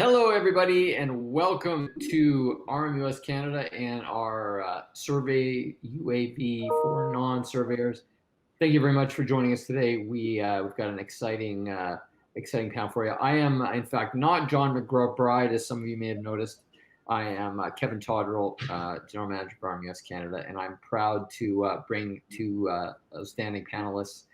Hello, everybody, and welcome to RMUS Canada and our survey UAV for non-surveyors. Thank you very much for joining us today. We've got an exciting panel for you. I am, in fact, not John McBride, as some of you may have noticed. I am Kevin Todrell, General Manager for RMUS Canada, and I'm proud to bring two outstanding panelists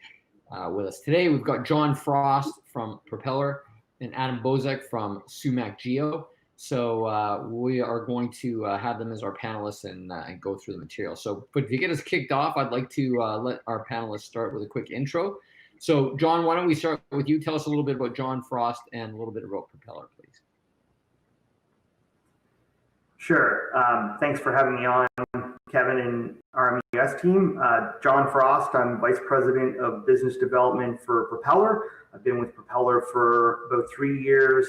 with us today. We've got John Frost from Propeller and Adam Bozek from Sumac Geo. So we are going to have them as our panelists and go through the material. But to get us kicked off, I'd like to let our panelists start with a quick intro. So John, why don't we start with you? Tell us a little bit about John Frost and a little bit about Propeller, please. Sure. Thanks for having me on, Kevin and RMUS team. John Frost, I'm Vice President of Business Development for Propeller. I've been with Propeller for about 3 years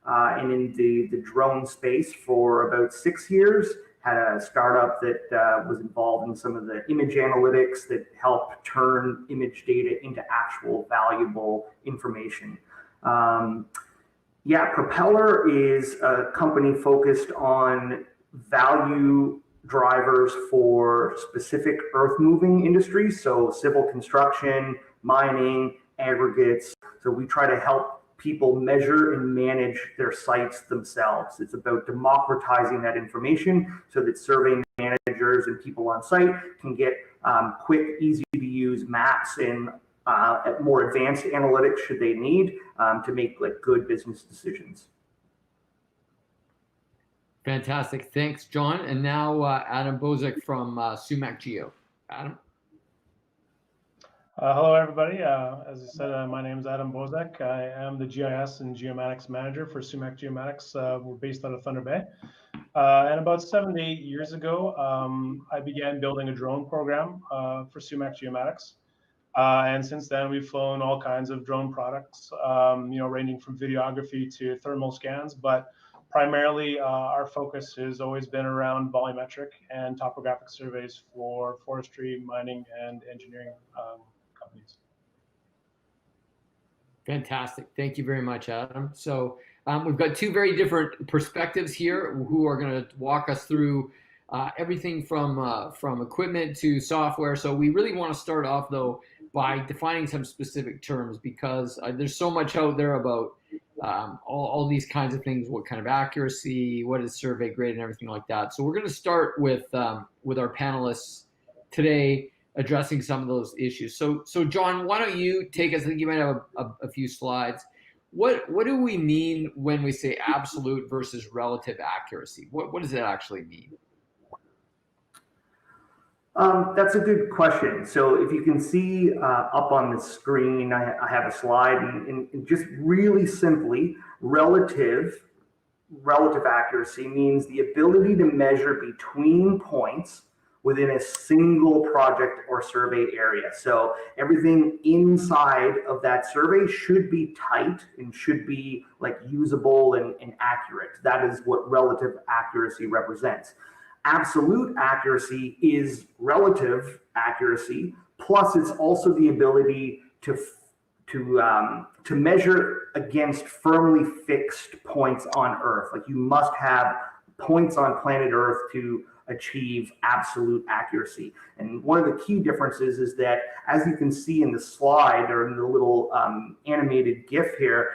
and in the drone space for about 6 years. Had a startup that was involved in some of the image analytics that helped turn image data into actual valuable information. Yeah, Propeller is a company focused on value drivers for specific earth-moving industries, so civil construction, mining, aggregates. So we try to help people measure and manage their sites themselves. It's about democratizing that information so that survey managers and people on site can get quick, easy-to-use maps and more advanced analytics should they need to make good business decisions. Fantastic. Thanks, John. And now Adam Bozek from Sumac Geo. Adam? Hello, everybody. As I said, my name is Adam Bozek. I am the GIS and Geomatics Manager for Sumac Geomatics. We're based out of Thunder Bay. And about 7 to 8 years ago, I began building a drone program for Sumac Geomatics. And since then, we've flown all kinds of drone products, ranging from videography to thermal scans. But primarily, our focus has always been around volumetric and topographic surveys for forestry, mining, and engineering companies. Fantastic. Thank you very much, Adam. So we've got two very different perspectives here who are going to walk us through everything from equipment to software. So we really want to start off, though, by defining some specific terms, because there's so much out there about all these kinds of things, what kind of accuracy, what is survey grade, and everything like that. So we're going to start with our panelists today addressing some of those issues. So John, why don't you take us, I think you might have a few slides. What do we mean when we say absolute versus relative accuracy? What does that actually mean? That's a good question. So if you can see up on the screen, I have a slide, and just really simply, relative accuracy means the ability to measure between points within a single project or survey area. So everything inside of that survey should be tight and should be usable and accurate. That is what relative accuracy represents. Absolute accuracy is relative accuracy, plus it's also the ability to measure against firmly fixed points on Earth. You must have points on planet Earth to achieve absolute accuracy. And one of the key differences is that, as you can see in the slide or in the little animated GIF here,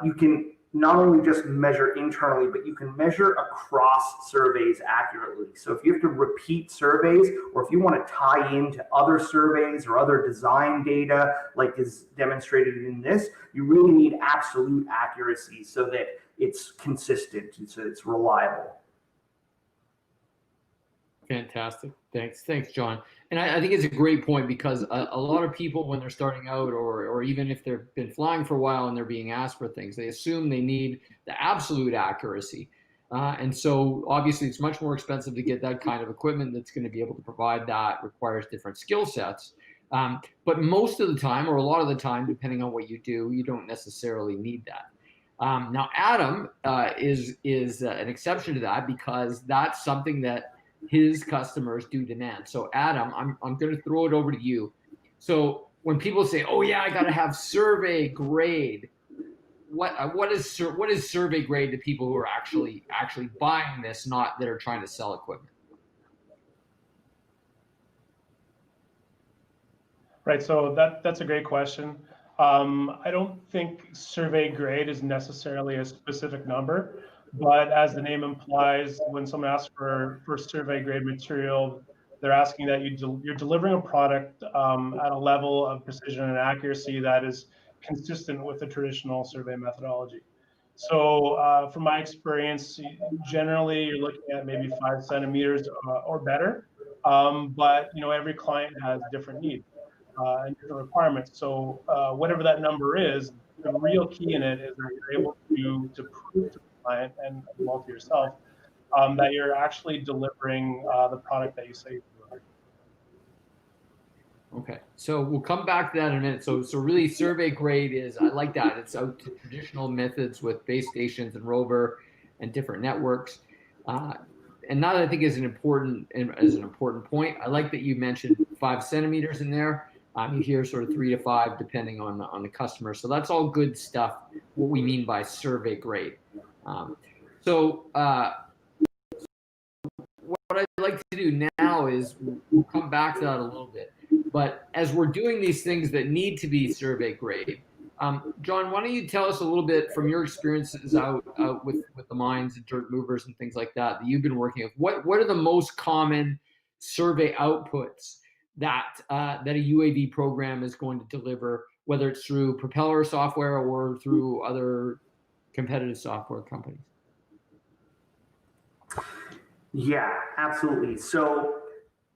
you can not only just measure internally, but you can measure across surveys accurately. So if you have to repeat surveys, or if you want to tie into other surveys or other design data, like is demonstrated in this, you really need absolute accuracy so that it's consistent and so it's reliable. Fantastic. Thanks, John. And I think it's a great point, because a lot of people, when they're starting out, or even if they've been flying for a while and they're being asked for things, they assume they need the absolute accuracy. And so obviously it's much more expensive to get that kind of equipment that's going to be able to provide that, requires different skill sets. But most of the time, or a lot of the time, depending on what you do, you don't necessarily need that. Now, Adam is an exception to that, because that's something that his customers do demand. So Adam, I'm going to throw it over to you. So when people say, oh yeah, I got to have survey grade, what is survey grade to people who are actually buying this, not that are trying to sell equipment? Right, so that's a great question. I don't think survey grade is necessarily a specific number, but as the name implies, when someone asks for survey grade material, they're asking that you're delivering a product at a level of precision and accuracy that is consistent with the traditional survey methodology. So from my experience, generally you're looking at maybe 5 centimeters or better, but every client has different needs and different requirements. So whatever that number is, the real key in it is that you're able to prove to the client and as well to yourself that you're actually delivering the product that you say you're delivering. Okay, so we'll come back to that in a minute. So really, survey grade is, I like that. It's out to traditional methods with base stations and rover and different networks. And that I think is an important point. I like that you mentioned 5 centimeters in there. You hear sort of 3 to 5 depending on the customer. So that's all good stuff. What we mean by survey grade. So what I'd like to do now is we'll come back to that a little bit. But as we're doing these things that need to be survey grade, John, why don't you tell us a little bit from your experiences out with the mines and dirt movers and things like that you've been working with. What are the most common survey outputs that a UAV program is going to deliver, whether it's through Propeller software or through other competitive software companies? Yeah, absolutely. So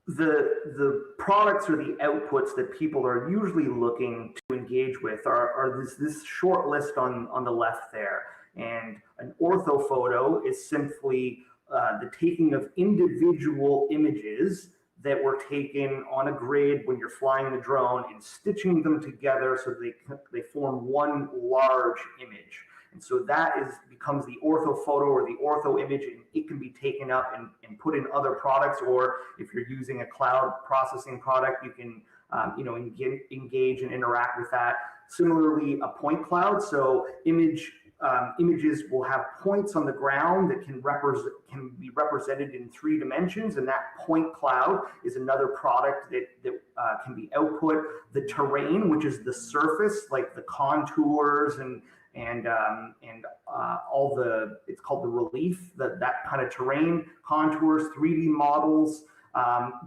the products or the outputs that people are usually looking to engage with are this short list on the left there. And an orthophoto is simply the taking of individual images that were taken on a grid when you're flying the drone and stitching them together so they form one large image. And so that becomes the orthophoto or the ortho image, and it can be taken up and put in other products, or if you're using a cloud processing product, you can engage and interact with that. Similarly, a point cloud, so images will have points on the ground that can be represented in 3 dimensions, and that point cloud is another product that can be output. The terrain, which is the surface, like the contours and all it's called the relief, that kind of terrain, contours, 3D models.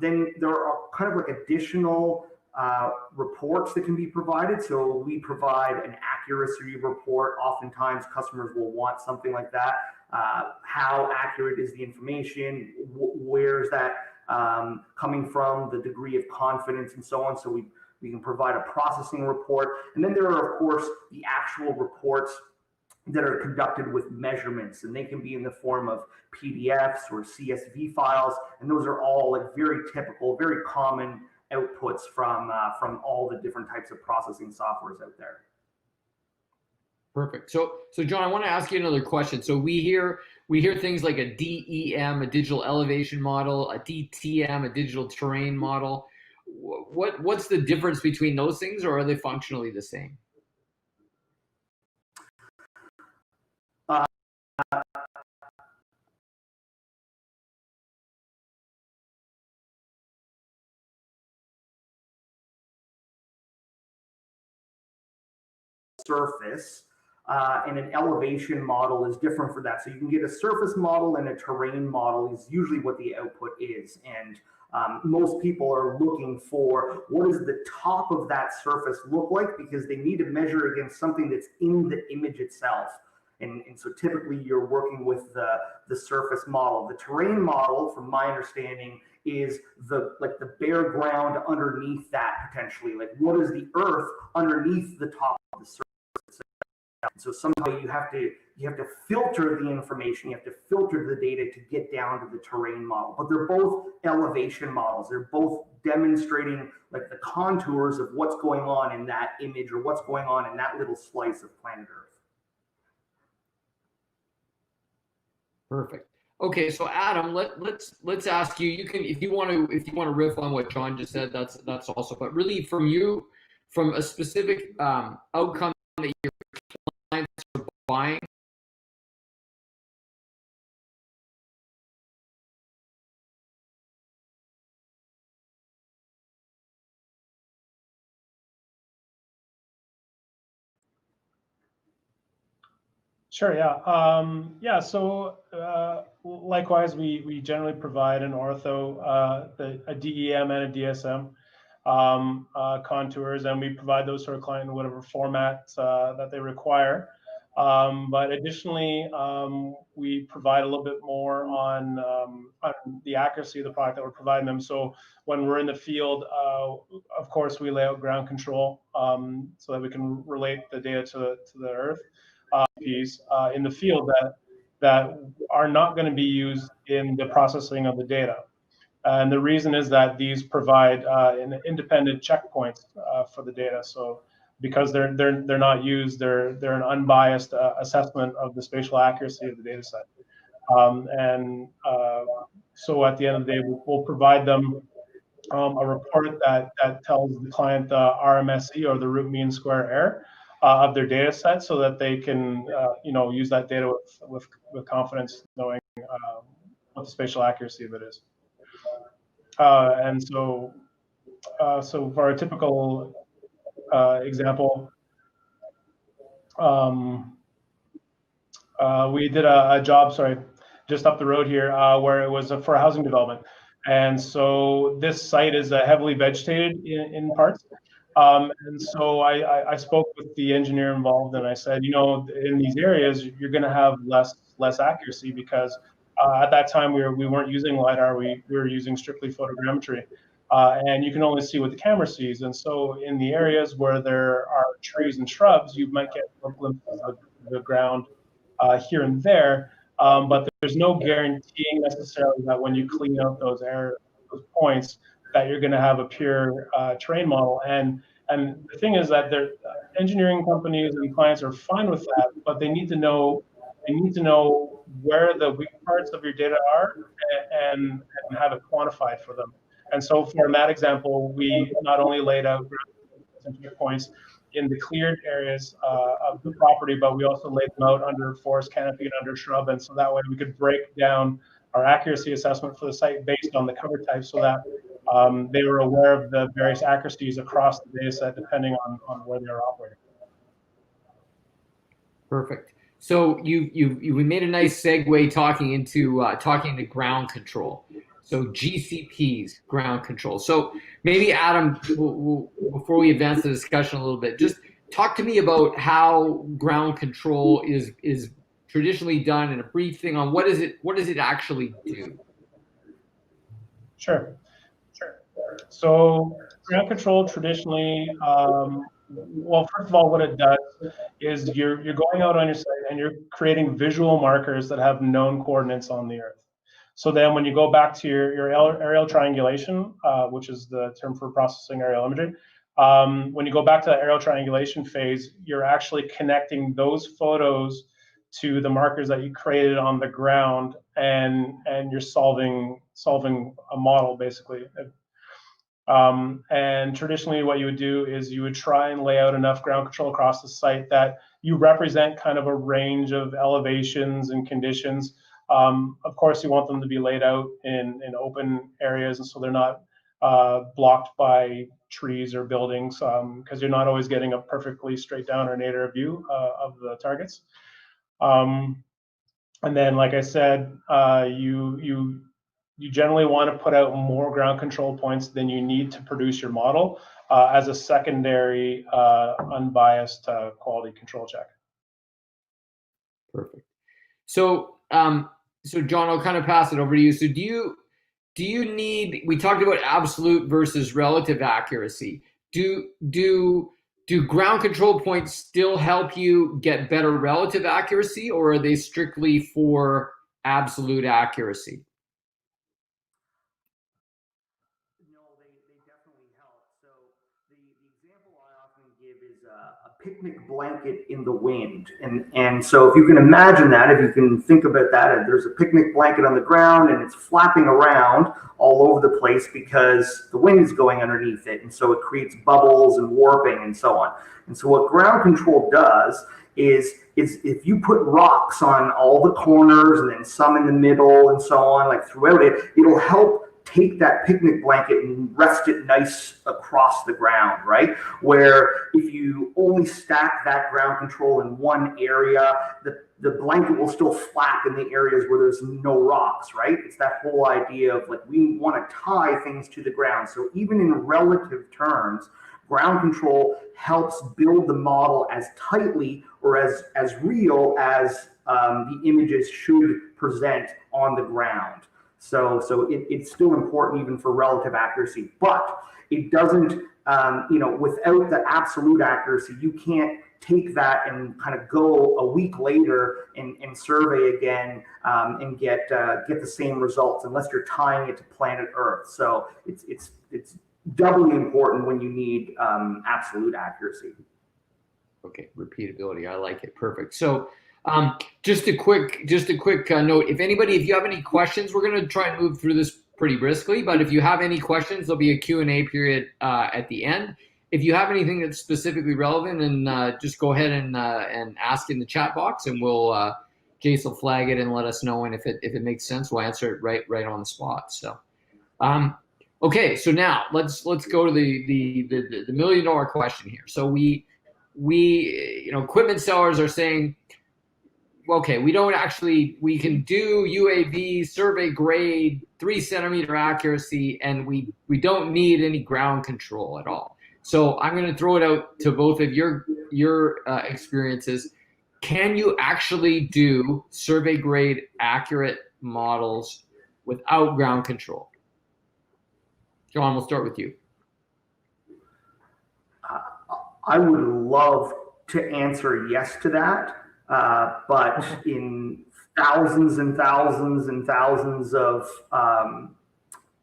Then there are kind of like additional reports that can be provided. So we provide an accuracy report. Oftentimes customers will want something like that. How accurate is the information? Where is that coming from? The degree of confidence and so on. So we can provide a processing report. And then there are, of course, the actual reports that are conducted with measurements, and they can be in the form of PDFs or CSV files. And those are all like very typical, very common outputs from all the different types of processing softwares out there. Perfect. So John, I want to ask you another question. So we hear things like a DEM, a digital elevation model, a DTM, a digital terrain model. What's the difference between those things, or are they functionally the same? Surface and an elevation model is different for that. So you can get a surface model and a terrain model is usually what the output is. And most people are looking for what does the top of that surface look like, because they need to measure against something that's in the image itself. And so typically you're working with the surface model. The terrain model, from my understanding, is the bare ground underneath that potentially. Like what is the earth underneath the top of the surface? So somehow you have to filter the information, you have to filter the data to get down to the terrain model. But they're both elevation models. They're both demonstrating like the contours of what's going on in that image or what's going on in that little slice of planet Earth. Perfect. Okay, so Adam, let's ask you. You can, if you want to riff on what John just said, that's also. But really, from a specific outcome that your clients are Sure, yeah. So likewise, we generally provide an ortho, a DEM and a DSM contours, and we provide those to our client in whatever format that they require. But additionally, we provide a little bit more on the accuracy of the product that we're providing them. So when we're in the field, of course, we lay out ground control so that we can relate the data to the earth. Piece in the field that are not going to be used in the processing of the data. And the reason is that these provide an independent checkpoints for the data. So because they're not used, they're an unbiased assessment of the spatial accuracy of the data set. So at the end of the day, we'll provide them a report that tells the client the RMSE, or the root mean square error, of their data set, so that they can use that data with confidence, knowing what the spatial accuracy of it is. So for a typical example, we did a job, just up the road here, where it was for a housing development. And so this site is heavily vegetated in parts. And so I spoke with the engineer involved, and I said, in these areas, you're going to have less accuracy, because at that time we weren't using LiDAR, we were using strictly photogrammetry, and you can only see what the camera sees. And so in the areas where there are trees and shrubs, you might get glimpses of the ground here and there, but there's no guaranteeing necessarily that when you clean out those points, that you're going to have a pure terrain model. And the thing is that engineering companies and clients are fine with that, but they need to know where the weak parts of your data are, and have it quantified for them. And so for that example, we not only laid out points in the cleared areas of the property, but we also laid them out under forest canopy and under shrub. And so that way we could break down our accuracy assessment for the site based on the cover type, so that they were aware of the various accuracies across the data set, depending on where they were operating. Perfect. So we made a nice segue talking into ground control. So GCPs, ground control. So maybe Adam, before we advance the discussion a little bit, just talk to me about how ground control is traditionally done, and a brief thing on what does it actually do? Sure. So ground control traditionally, well, first of all, what it does is you're going out on your site and you're creating visual markers that have known coordinates on the Earth. So then when you go back to your aerial triangulation, which is the term for processing aerial imagery, when you go back to the aerial triangulation phase, you're actually connecting those photos to the markers that you created on the ground, and you're solving a model, basically. And traditionally what you would do is you would try and lay out enough ground control across the site that you represent kind of a range of elevations and conditions. Of course, you want them to be laid out in open areas, and so they're not blocked by trees or buildings, because you're not always getting a perfectly straight down or nadir view of the targets. And then, like I said, you generally want to put out more ground control points than you need to produce your model as a secondary unbiased quality control check. Perfect. So, so John, I'll kind of pass it over to you. So do you need, we talked about absolute versus relative accuracy. Do ground control points still help you get better relative accuracy, or are they strictly for absolute accuracy? No, they definitely help. So the example I often give is a picnic blanket in the wind. And so if you can imagine that, if you can think about that, there's a picnic blanket on the ground and it's flapping around all over the place because the wind is going underneath it. And so it creates bubbles and warping and so on. And so what ground control does is if you put rocks on all the corners and then some in the middle and so on, like throughout it, it'll help take that picnic blanket and rest it nice across the ground, right? Where if you only stack that ground control in one area, the blanket will still flap in the areas where there's no rocks, right? It's that whole idea of like, we want to tie things to the ground. So even in relative terms, ground control helps build the model as tightly or as real as the images should present on the ground. So it's still important even for relative accuracy, but it doesn't, without the absolute accuracy, you can't take that and kind of go a week later and survey again and get the same results unless you're tying it to planet Earth. So it's doubly important when you need absolute accuracy. Okay, repeatability. I like it. Perfect. So just a quick note. If you have any questions, we're going to try and move through this pretty briskly. But if you have any questions, there'll be a Q&A period at the end. If you have anything that's specifically relevant, and just go ahead and ask in the chat box, and we'll Jace will flag it and let us know. And if it makes sense, we'll answer it right on the spot. So, okay. So now let's go to the $1 million question here. So we equipment sellers are saying, okay, we can do UAV survey grade 3 centimeter accuracy, and we don't need any ground control at all. So I'm going to throw it out to both of your experiences. Can you actually do survey grade accurate models without ground control? John, we'll start with you. I would love to answer yes to that, but in thousands and thousands and thousands of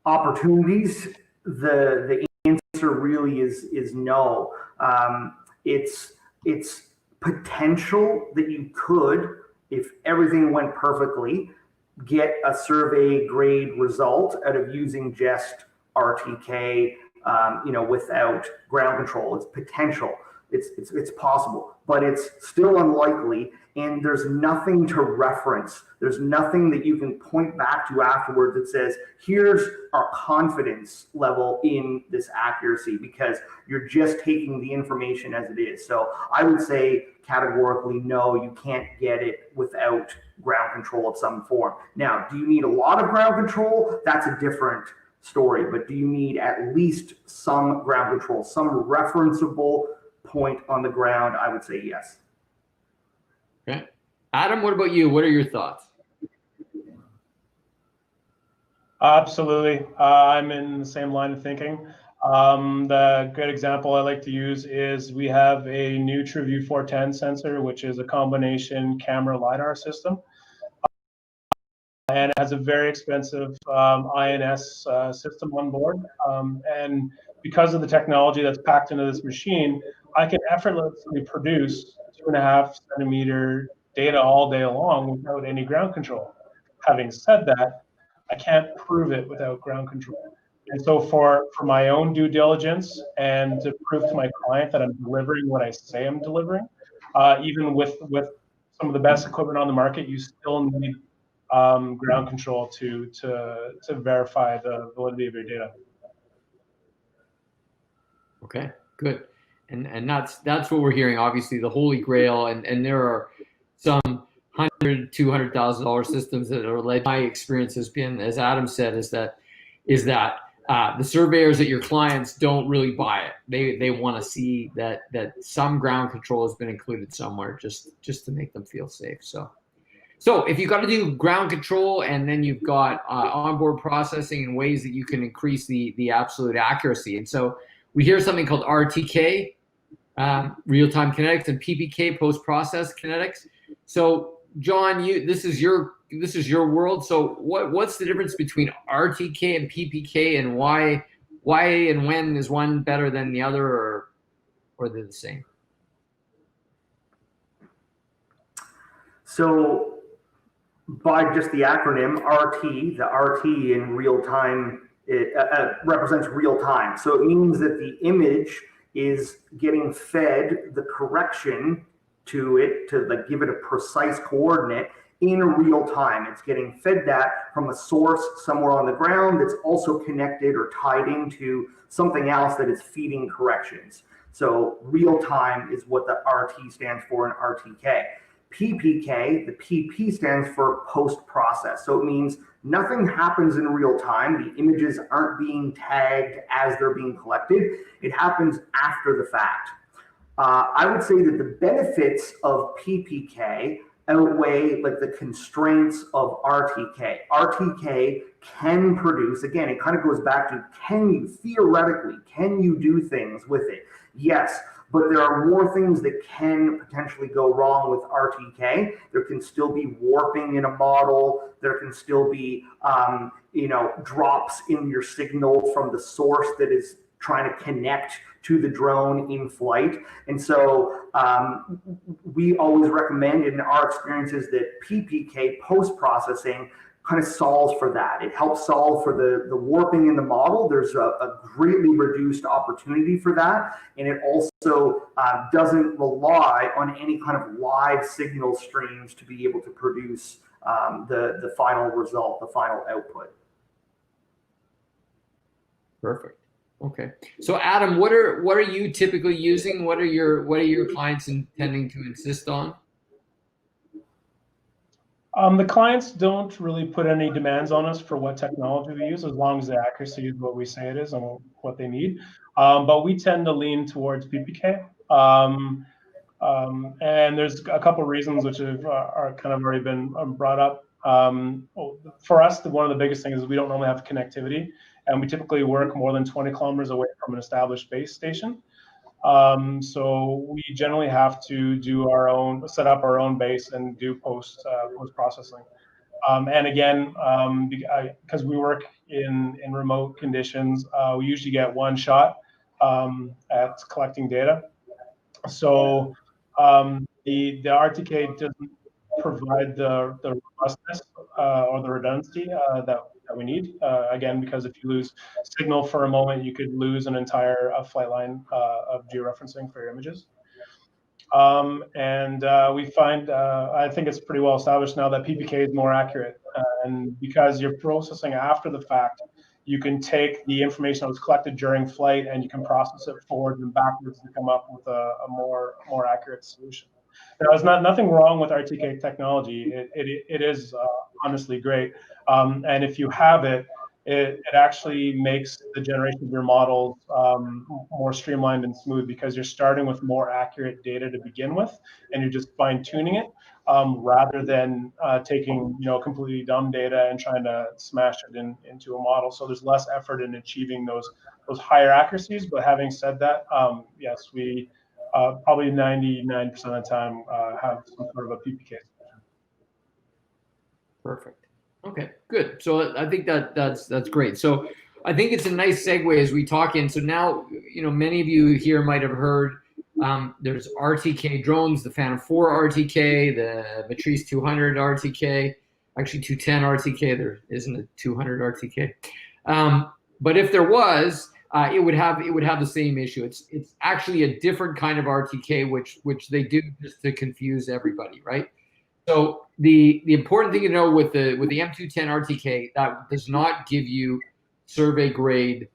opportunities, the answer really is no. It's potential that you could, if everything went perfectly, get a survey grade result out of using just RTK, without ground control. It's potential. It's possible, but it's still unlikely, and there's nothing to reference. There's nothing that you can point back to afterwards that says, here's our confidence level in this accuracy, because you're just taking the information as it is. So I would say categorically, no, you can't get it without ground control of some form. Now, do you need a lot of ground control? That's a different story, but do you need at least some ground control, some referenceable point on the ground? I would say yes. Okay. Adam, what about you? What are your thoughts? Absolutely. I'm in the same line of thinking. The great example I like to use is we have a new TrueView 410 sensor, which is a combination camera LiDAR system. And it has a very expensive INS system on board. And because of the technology that's packed into this machine, I can effortlessly produce 2.5 centimeter data all day long without any ground control. Having said that, I can't prove it without ground control. And so for my own due diligence and to prove to my client that I'm delivering what I say I'm delivering, even with some of the best equipment on the market, you still need ground control to verify the validity of your data. Okay, good. And that's what we're hearing. Obviously, the holy grail, and there are some $100,000-$200,000 systems that are led. My experience has been, as Adam said, is that the surveyors at your clients don't really buy it. They want to see that some ground control has been included somewhere, just to make them feel safe. So if you've got to do ground control, and then you've got onboard processing and ways that you can increase the absolute accuracy. And so we hear something called RTK, real-time kinetics, and PPK, post-process kinetics. So John, this is your world. So what's the difference between RTK and PPK, and why and when is one better than the other, or they're the same? So by just the acronym RT, the RT in real time, it represents real time. So it means that the image is getting fed the correction to it to give it a precise coordinate in real time. It's getting fed that from a source somewhere on the ground that's also connected or tied into something else that is feeding corrections. So real time is what the RT stands for in RTK. PPK, the PP stands for post-process. So it means nothing happens in real time. The images aren't being tagged as they're being collected. It happens after the fact. I would say that the benefits of PPK outweigh like the constraints of RTK. RTK can produce, again, it kind of goes back to, can you do things with it? Yes, but there are more things that can potentially go wrong with RTK. There can still be warping in a model. There can still be, drops in your signal from the source that is trying to connect to the drone in flight. And so we always recommend in our experiences that PPK post-processing kind of solves for that. It helps solve for the warping in the model. There's a greatly reduced opportunity for that. And it also doesn't rely on any kind of live signal streams to be able to produce the final result, the final output. Perfect. Okay. So Adam, what are you typically using? What are your clients intending to insist on? The clients don't really put any demands on us for what technology we use, as long as the accuracy is what we say it is and what they need. But we tend to lean towards PPK. And there's a couple of reasons which are kind of already been brought up. For us, one of the biggest things is we don't normally have connectivity, and we typically work more than 20 kilometers away from an established base station. So we generally have to set up our own base and do post processing. And again, because we work in remote conditions, we usually get one shot at collecting data. So the RTK doesn't provide the robustness or the redundancy that we need. Again, because if you lose signal for a moment, you could lose an entire flight line of georeferencing for your images. And we find, I think it's pretty well established now that PPK is more accurate. And because you're processing after the fact, you can take the information that was collected during flight and you can process it forward and backwards to come up with a more accurate solution. Now, there's nothing wrong with RTK technology. It is honestly great. And if you have it, it actually makes the generation of your models more streamlined and smooth, because you're starting with more accurate data to begin with, and you're just fine tuning it rather than taking completely dumb data and trying to smash it into a model. So there's less effort in achieving those higher accuracies. But having said that, yes, we probably 99% of the time have some sort of a PPK solution. Perfect. Okay, good. So I think that's great. So I think it's a nice segue as we talk in. So now, many of you here might have heard there's RTK drones, the Phantom 4 RTK, the Matrice 200 RTK, actually 210 RTK. There isn't a 200 RTK. But if there was, it would have the same issue. It's actually a different kind of RTK, which they do just to confuse everybody, right? So the important thing to know with the M210 RTK, that does not give you survey grade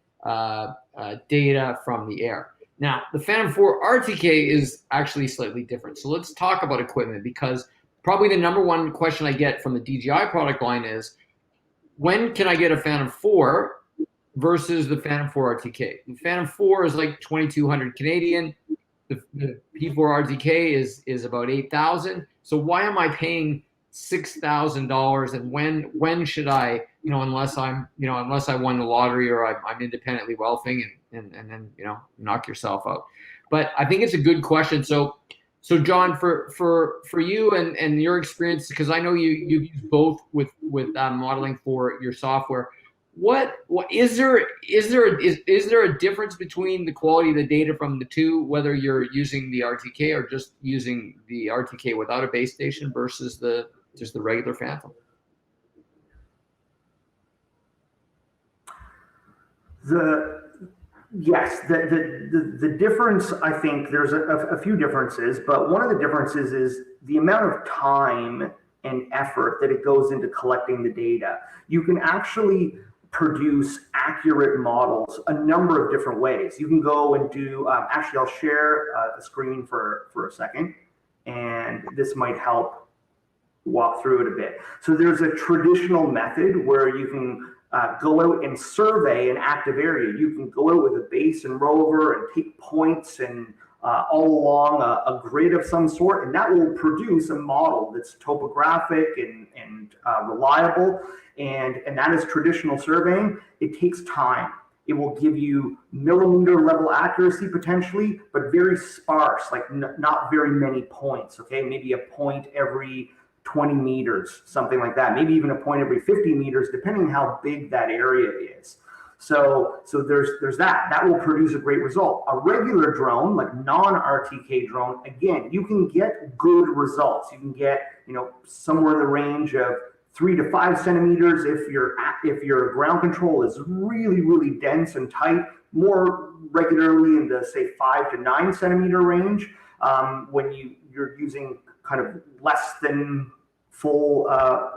data from the air. Now, the Phantom 4 RTK is actually slightly different. So let's talk about equipment, because probably the number one question I get from the DJI product line is, when can I get a Phantom 4 versus the Phantom 4 RTK? The Phantom 4 is like 2,200 Canadian. The P4 RTK is about 8,000. So why am I paying $6,000? And when should I, unless I won the lottery or I'm independently wealthy, and then knock yourself out. But I think it's a good question. So John, for you and your experience, because I know you've used both with modeling for your software. What is there a difference between the quality of the data from the two, whether you're using the RTK or just using the RTK without a base station versus just the regular Phantom? Yes, the difference, I think there's a few differences, but one of the differences is the amount of time and effort that it goes into collecting the data. You can actually produce accurate models a number of different ways. You can go and do, actually I'll share the screen for a second, and this might help walk through it a bit. So there's a traditional method where you can go out and survey an active area. You can go out with a base and rover and take points and all along a grid of some sort, and that will produce a model that's topographic and reliable, and that is traditional surveying. It takes time. It will give you millimeter level accuracy potentially, but very sparse, like not very many points, okay? Maybe a point every 20 meters, something like that. Maybe even a point every 50 meters, depending on how big that area is. So there's that. That will produce a great result. A regular drone, like non-RTK drone, again, you can get good results. You can get, somewhere in the range of 3 to 5 centimeters if your ground control is really, really dense and tight. More regularly in the, say, 5 to 9 centimeter range when you're using kind of less than full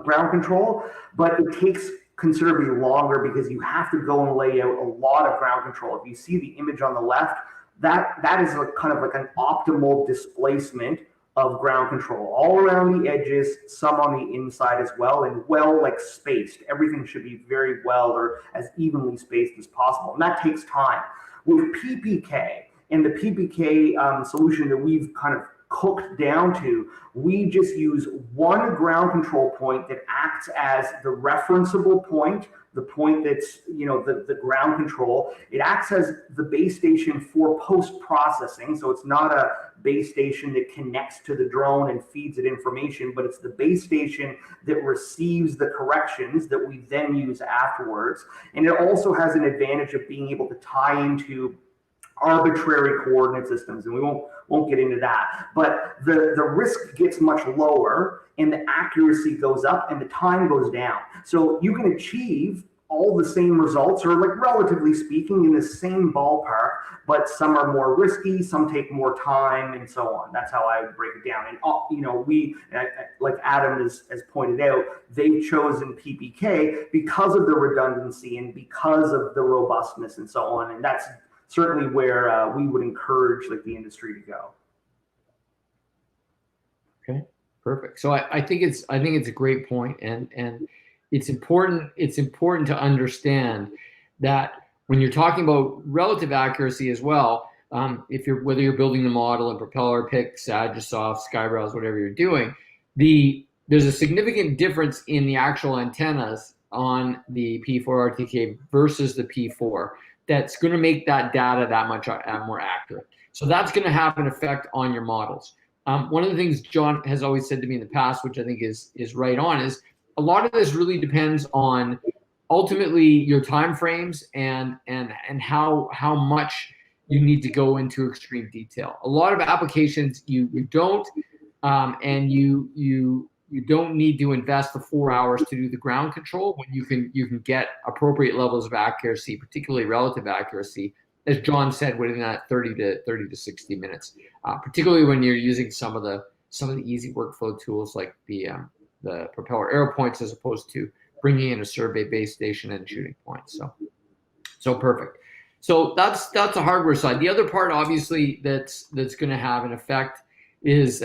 ground control, but it takes considerably longer because you have to go and lay out a lot of ground control. If you see the image on the left, that is kind of like an optimal displacement of ground control all around the edges, some on the inside as well, and well like spaced. Everything should be very well or as evenly spaced as possible, and that takes time. With PPK and the PPK solution that we've kind of cooked down to, we just use one ground control point that acts as the referenceable point, the point that's, the ground control. It acts as the base station for post-processing. So it's not a base station that connects to the drone and feeds it information, but it's the base station that receives the corrections that we then use afterwards. And it also has an advantage of being able to tie into arbitrary coordinate systems, and we won't get into that, but the risk gets much lower and the accuracy goes up and the time goes down. So you can achieve all the same results, or like relatively speaking, in the same ballpark, but some are more risky, some take more time, and so on. That's how I would break it down. And we, like Adam has pointed out, they've chosen PPK because of the redundancy and because of the robustness and so on, and that's certainly where we would encourage like the industry to go. Okay, perfect. So I think it's a great point, and it's important to understand that when you're talking about relative accuracy as well, whether you're building the model in Propeller, PIC, Sagisoft, Skybrowse, whatever you're doing, there's a significant difference in the actual antennas on the P4 RTK versus the P4. That's going to make that data that much more accurate. So that's going to have an effect on your models. One of the things John has always said to me in the past, which I think is right on, is a lot of this really depends on ultimately your time frames and how much you need to go into extreme detail. A lot of applications you don't, and you don't need to invest the 4 hours to do the ground control when you can get appropriate levels of accuracy, particularly relative accuracy, as John said, within that 30 to 60 minutes. Particularly when you're using some of the easy workflow tools like the Propeller Aero points, as opposed to bringing in a survey base station and shooting points. So perfect. So that's the hardware side. The other part, obviously, that's going to have an effect is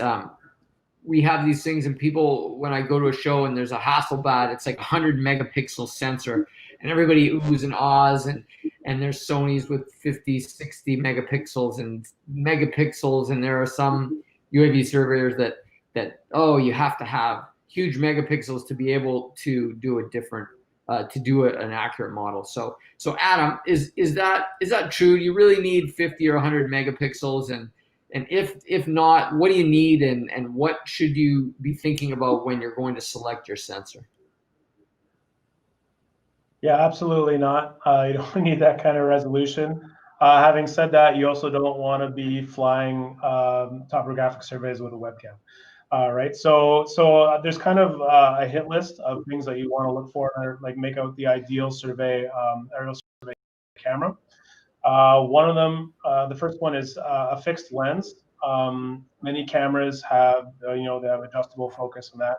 we have these things, and people, when I go to a show and there's a Hasselblad, it's like 100 megapixel sensor, and everybody oohs and ahs, and there's Sonys with 50, 60 megapixels, and there are some UAV surveyors that you have to have huge megapixels to be able to do an accurate model. So Adam, is that true? Do you really need 50 or 100 megapixels? And if not, what do you need, and what should you be thinking about when you're going to select your sensor? Yeah, absolutely not. You don't need that kind of resolution. Having said that, you also don't want to be flying topographic surveys with a webcam. Right. So there's kind of a hit list of things that you want to look for, or like make out the ideal survey, aerial survey camera. One of them, the first one is a fixed lens. Many cameras have, they have adjustable focus on that.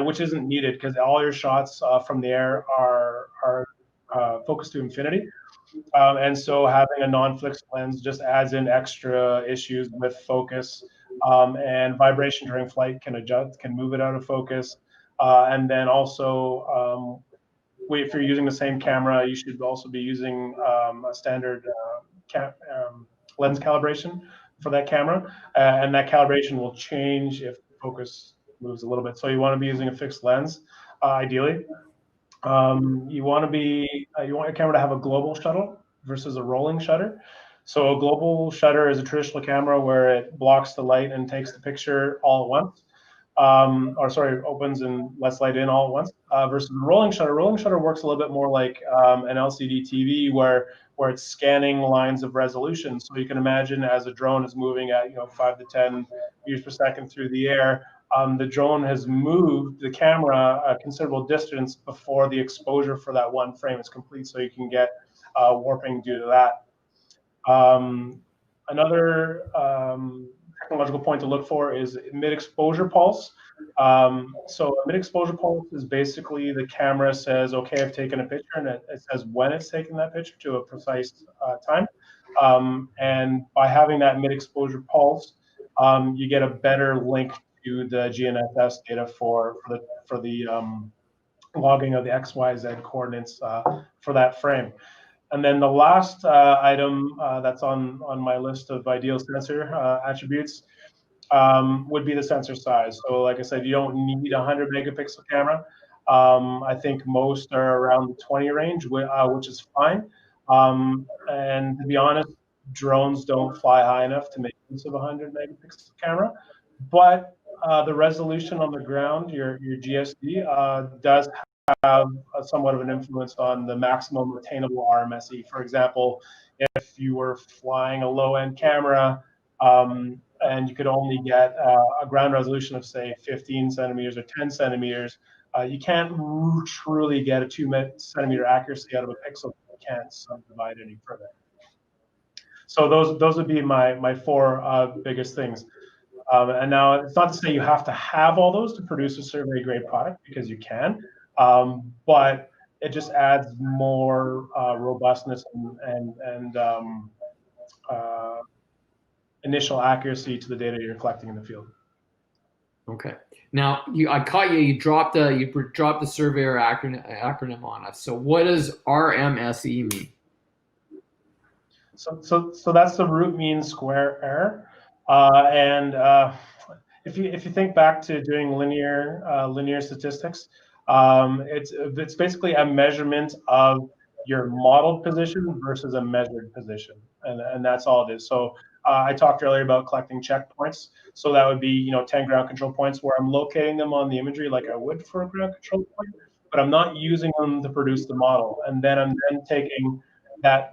which isn't needed because all your shots from the air are focused to infinity. And so having a non-fixed lens just adds in extra issues with focus, and vibration during flight can move it out of focus. And then also, if you're using the same camera, you should also be using a standard lens calibration for that camera. And that calibration will change if focus moves a little bit. So you want to be using a fixed lens, ideally. You want your camera to have a global shutter versus a rolling shutter. So a global shutter is a traditional camera where it blocks the light and takes the picture all at once. Opens and lets light in all at once. Versus a rolling shutter. Rolling shutter works a little bit more like an LCD TV where it's scanning lines of resolution. So you can imagine as a drone is moving at 5 to 10 meters per second through the air, the drone has moved the camera a considerable distance before the exposure for that one frame is complete, so you can get warping due to that. Another technological point to look for is mid-exposure pulse. So a mid-exposure pulse is basically the camera says, okay, I've taken a picture, and it says when it's taken that picture to a precise time. And by having that mid-exposure pulse, you get a better link to the GNSS data for the logging of the XYZ coordinates for that frame. And then the last item that's on my list of ideal sensor attributes would be the sensor size. So like I said, you don't need a 100 megapixel camera. I think most are around the 20 range, which is fine. And to be honest, drones don't fly high enough to make use of a 100 megapixel camera. But the resolution on the ground, your GSD, does have somewhat of an influence on the maximum attainable RMSE. For example, if you were flying a low-end camera and you could only get a ground resolution of, say, 15 centimeters or 10 centimeters, you can't truly get a 2-centimeter accuracy out of a pixel. You can't subdivide any further. So those would be my four biggest things. And now it's not to say you have to have all those to produce a survey-grade product, because you can, but it just adds more robustness and initial accuracy to the data you're collecting in the field. Okay. Now I caught you. You dropped the Surveyor acronym on us. So what does RMSE mean? So that's the root mean square error. If you think back to doing linear statistics, it's basically a measurement of your modeled position versus a measured position, and that's all it is. So I talked earlier about collecting checkpoints. So that would be 10 ground control points where I'm locating them on the imagery like I would for a ground control point, but I'm not using them to produce the model. And then I'm taking that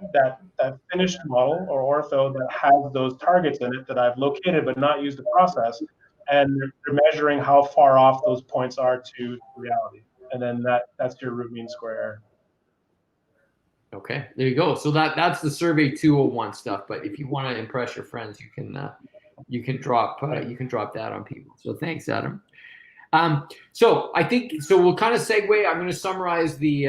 finished model or ortho that has those targets in it that I've located but not used to process, and they're measuring how far off those points are to reality. And then that's your root mean square error. Okay, there you go. So that's the Survey 201 stuff. But if you want to impress your friends, you can drop that on people. So thanks, Adam. So we'll kind of segue. I'm going to summarize the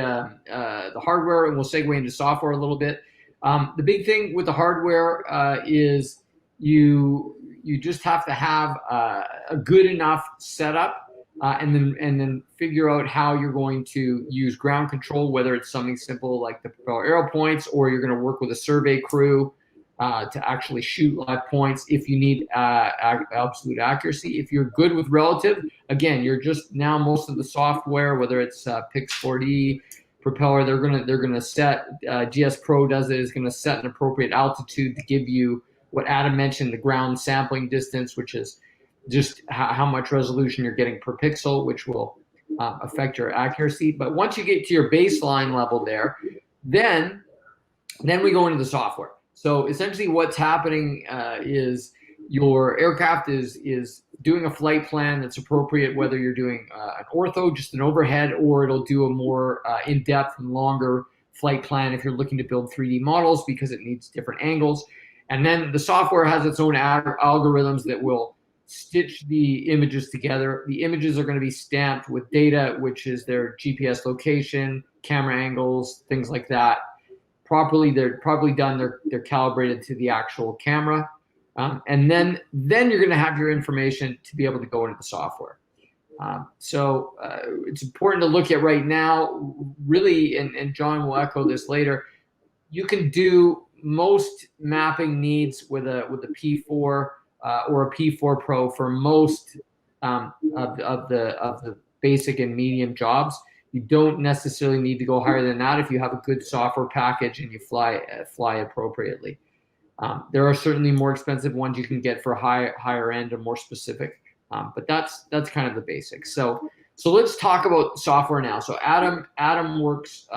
hardware, and we'll segue into software a little bit. The big thing with the hardware is you just have to have a good enough setup. And then figure out how you're going to use ground control, whether it's something simple like the Propeller Aero points, or you're going to work with a survey crew to actually shoot live points if you need absolute accuracy. If you're good with relative, again, you're just now most of the software, whether it's Pix4D, Propeller, they're gonna set GS Pro does it, is going to set an appropriate altitude to give you what Adam mentioned, the ground sampling distance, which is just how much resolution you're getting per pixel, which will affect your accuracy. But once you get to your baseline level there, then we go into the software. So essentially what's happening is your aircraft is doing a flight plan that's appropriate, whether you're doing an ortho, just an overhead, or it'll do a more in-depth and longer flight plan if you're looking to build 3D models because it needs different angles. And then the software has its own algorithms that will stitch the images together. The images are going to be stamped with data, which is their GPS location, camera angles, things like that. They're properly done. They're calibrated to the actual camera, and then you're going to have your information to be able to go into the software. So it's important to look at right now, really, and John will echo this later. You can do most mapping needs with a P4 or a P4 Pro for most of the basic and medium jobs. You don't necessarily need to go higher than that if you have a good software package and you fly appropriately. There are certainly more expensive ones you can get for higher end or more specific, but that's kind of the basics. So let's talk about software now. So Adam works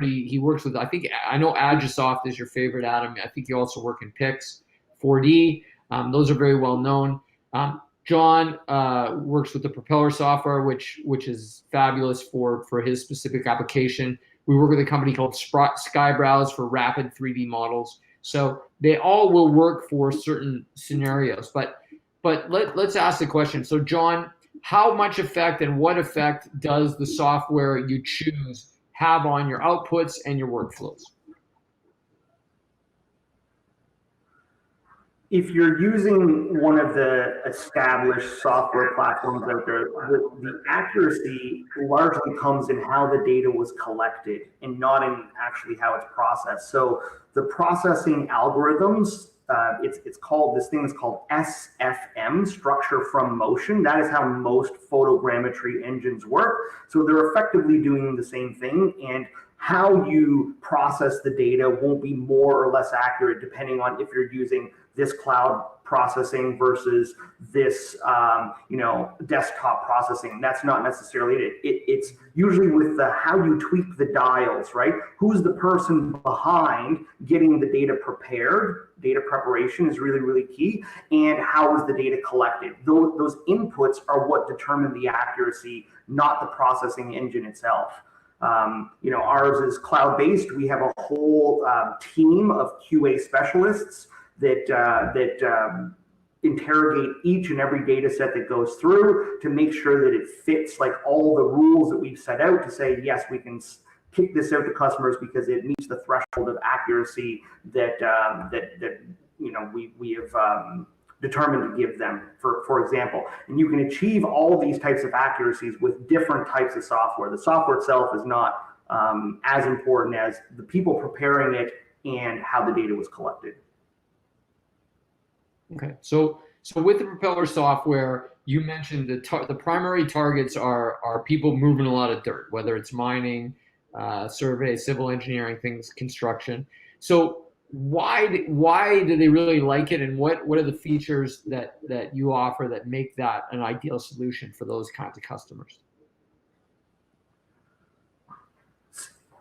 he works with, I know Agisoft is your favorite, Adam. I think you also work in Pix 4D. Those are very well known. John works with the Propeller software, which is fabulous for his specific application. We work with a company called Skybrowse for rapid 3D models. So they all will work for certain scenarios. But let's ask the question. So John, how much effect and what effect does the software you choose have on your outputs and your workflows? If you're using one of the established software platforms out there, the accuracy largely comes in how the data was collected and not in actually how it's processed. So the processing algorithms, this thing is called SFM, structure from motion. That is how most photogrammetry engines work. So they're effectively doing the same thing, and how you process the data won't be more or less accurate depending on if you're using this cloud processing versus this, desktop processing. That's not necessarily it. It's usually with how you tweak the dials, right? Who's the person behind getting the data prepared? Data preparation is really, really key. And how is the data collected? Those inputs are what determine the accuracy, not the processing engine itself. Ours is cloud-based. We have a whole team of QA specialists that interrogate each and every data set that goes through to make sure that it fits like all the rules that we've set out to say, yes, we can kick this out to customers because it meets the threshold of accuracy that we have determined to give them, for example. And you can achieve all these types of accuracies with different types of software. The software itself is not as important as the people preparing it and how the data was collected. Okay, so with the Propeller software, you mentioned the primary targets are people moving a lot of dirt, whether it's mining, survey, civil engineering, things, construction. So why do they really like it, and what are the features that you offer that make that an ideal solution for those kinds of customers?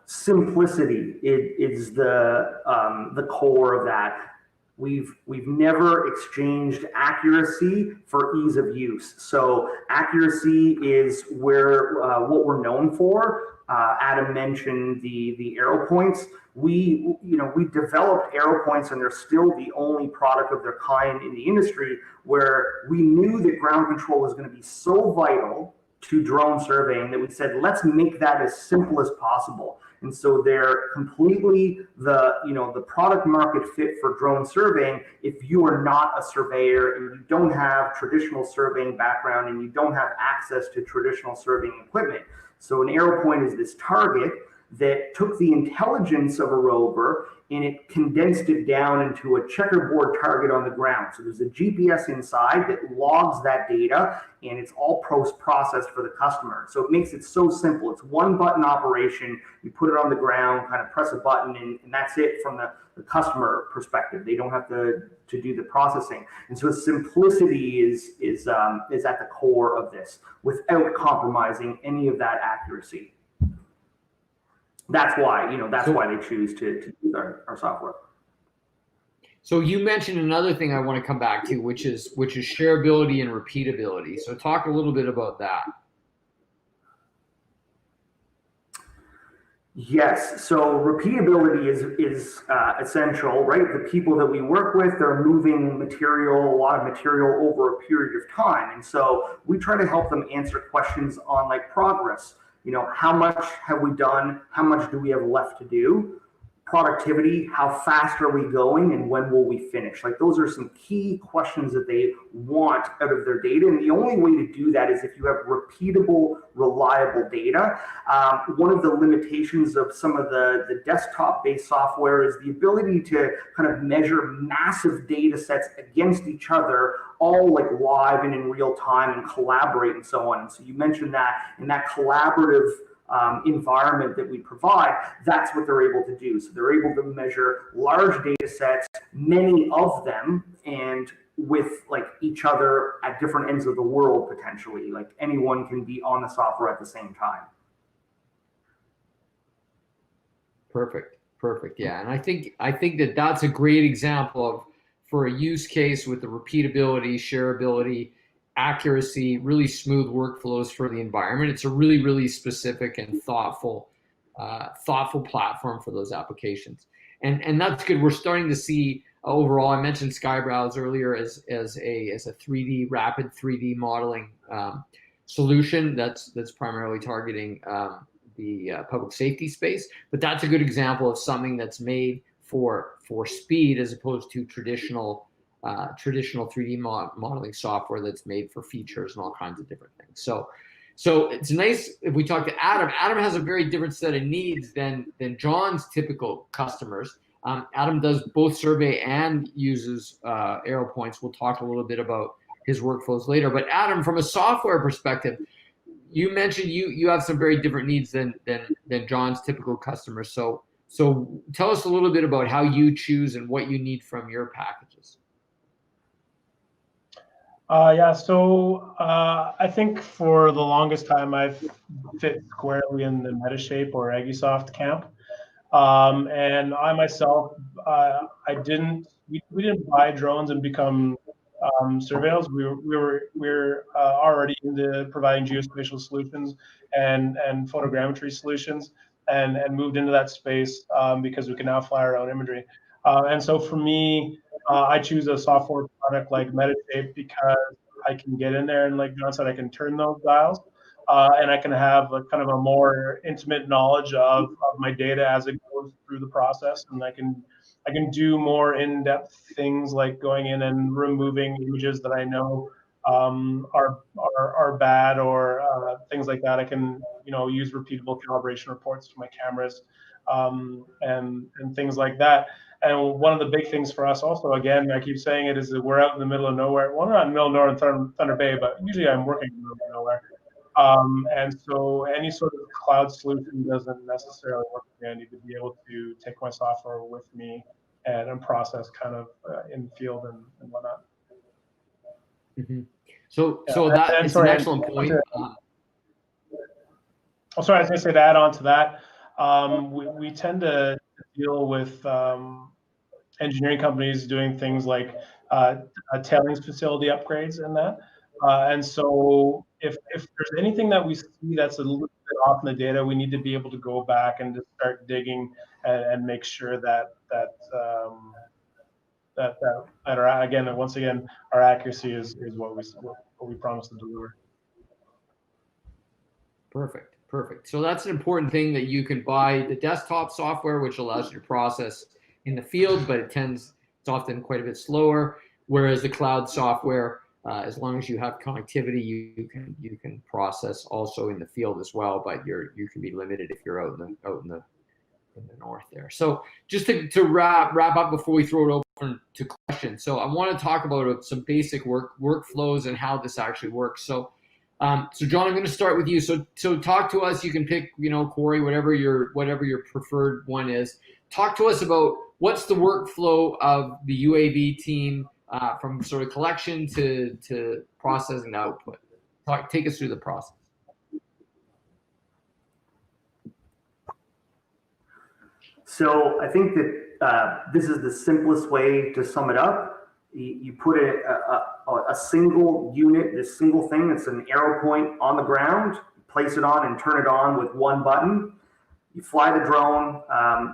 Simplicity is the core of that. We've never exchanged accuracy for ease of use. So accuracy is where what we're known for. Adam mentioned the Aero points. We developed Aero points, and they're still the only product of their kind in the industry, where we knew that ground control was going to be so vital to drone surveying that we said, let's make that as simple as possible. And so they're completely the product market fit for drone surveying. If you are not a surveyor and you don't have traditional surveying background and you don't have access to traditional surveying equipment. So an Aero point is this target that took the intelligence of a rover and it condensed it down into a checkerboard target on the ground. So there's a GPS inside that logs that data, and it's all post-processed for the customer. So it makes it so simple. It's one button operation. You put it on the ground, kind of press a button, and that's it from the customer perspective. They don't have to do the processing. And so simplicity is at the core of this without compromising any of that accuracy. That's why, why they choose to use our software. So you mentioned another thing I want to come back to, which is shareability and repeatability. So talk a little bit about that. Yes, so repeatability is essential, right? The people that we work with, they're moving material, a lot of material over a period of time. And so we try to help them answer questions on like progress. You know, how much have we done? How much do we have left to do? Productivity, how fast are we going, and when will we finish? Like those are some key questions that they want out of their data. And the only way to do that is if you have repeatable, reliable data. One of the limitations of some of the desktop-based software is the ability to kind of measure massive data sets against each other, all like live and in real time, and collaborate and so on. And so you mentioned that in that collaborative environment that we provide, that's what they're able to do. So they're able to measure large data sets, many of them, and with like each other at different ends of the world potentially. Like anyone can be on the software at the same time. Perfect. Yeah, and I think that that's a great example of, for a use case with the repeatability, shareability, accuracy, really smooth workflows for the environment. It's a really specific and thoughtful platform for those applications, and that's good. We're starting to see overall. I mentioned Skybrowse earlier as a 3D rapid 3D modeling solution that's primarily targeting the public safety space, but that's a good example of something that's made for speed as opposed to traditional 3D modeling software that's made for features and all kinds of different things. So it's nice if we talk to Adam. Adam has a very different set of needs than John's typical customers. Adam does both survey and uses Aero points. We'll talk a little bit about his workflows later. But Adam, from a software perspective, you mentioned you have some very different needs than John's typical customers. So tell us a little bit about how you choose and what you need from your packages. I think for the longest time I've fit squarely in the Metashape or AggiSoft camp. And I myself, we didn't buy drones and become Surveyors. We're already into providing geospatial solutions and photogrammetry solutions, and moved into that space because we can now fly our own imagery. And so for me, I choose a software product like Metashape because I can get in there and, like John said, I can turn those dials, and I can have a kind of a more intimate knowledge of my data as it goes through the process, and I can do more in-depth things like going in and removing images that I know are bad, or things like that. I can use repeatable calibration reports to my cameras, and things like that. And one of the big things for us also, again, I keep saying it, is that we're out in the middle of nowhere. Well, not in the middle of nowhere in Thunder Bay, but usually I'm working in the middle of nowhere. And so any sort of cloud solution doesn't necessarily work for me. I need to be able to take my software with me and process kind of in the field and whatnot. Mm-hmm. So that is an excellent point. Sorry, I was going to say, to add on to that, we tend to deal with engineering companies doing things like tailings facility upgrades and that. And so if there's anything that we see that's a little bit off in the data, we need to be able to go back and just start digging and make sure that once again, our accuracy is what we promise to deliver. Perfect. So that's an important thing, that you can buy the desktop software, which allows you to process in the field, but it's often quite a bit slower. Whereas the cloud software, as long as you have connectivity, you can process also in the field as well, but you can be limited if you're out in the north there. So just to wrap up before we throw it open to questions. So I want to talk about some basic workflows and how this actually works. So John, I'm going to start with you. So talk to us. You can pick, Corey, whatever your preferred one is. Talk to us about what's the workflow of the UAV team from sort of collection to processing to output. Take us through the process. So I think that this is the simplest way to sum it up. You put a single unit, this single thing, it's an arrow point on the ground, place it on and turn it on with one button. you fly the drone.